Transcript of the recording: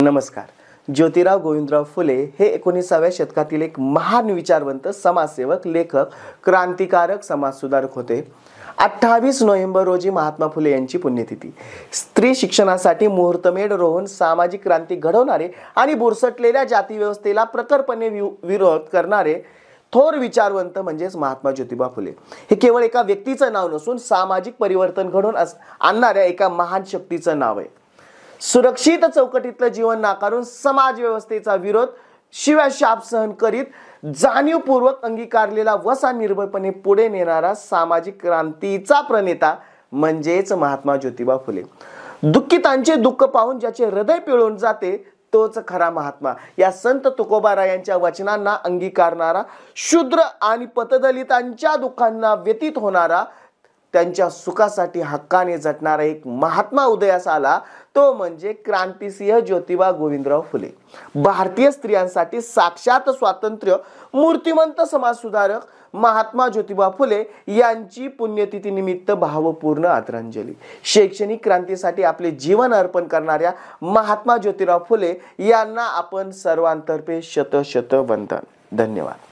नमस्कार. ज्योतिराव गोविंदराव फुले हे 19व्या शतकातील एक महान विचारवंत, समाजसेवक, लेखक, क्रांतिकारक, समाजसुधारक होते. 28 नोव्हेंबर रोजी महात्मा फुले यांची पुण्यतिथी. स्त्री शिक्षणासाठी मुहूर्तमेढ रोवून सामाजिक क्रांती घडवणारे आणि बुरसटलेल्या जाती व्यवस्थेला प्रखरपणे विरोध करणारे थोर विचारवंत म्हणजेच महात्मा ज्योतिबा फुले. हे केवळ एका व्यक्तीचं नाव नसून सामाजिक परिवर्तन घडवून आणणाऱ्या एका महान शक्तीचं नाव आहे. सुरक्षित चौकटीतलं जीवन नाकारून समाज व्यवस्थेचा विरोध शिव्या शाप सहन करीत जाणीवपूर्वक अंगीकारलेला वसा निर्भयपणे पुढे नेणारा सामाजिक क्रांतीचा प्रणेता म्हणजेच महात्मा ज्योतिबा फुले. दुःखितांचे दुःख पाहून ज्याचे हृदय पिळून जाते तोच खरा महात्मा. या संत तुकोबारायांच्या वचनांना अंगीकारणारा, शूद्र आणि पतदलितांच्या दुःखांना व्यतीत होणारा, त्यांच्या सुखासाठी हक्काने झटणारा एक महात्मा उदयास आला, तो म्हणजे क्रांतिसिंह ज्योतिबा गोविंदराव फुले. भारतीय स्त्रियांसाठी साक्षात स्वातंत्र्य मूर्तिमंत समाजसुधारक महात्मा ज्योतिबा फुले यांची पुण्यतिथी निमित्त भावपूर्ण आदरांजली. शैक्षणिक क्रांतीसाठी आपले जीवन अर्पण करणाऱ्या महात्मा ज्योतिराव फुले यांना आपण सर्वांतर्फे शत शत वंदन. धन्यवाद.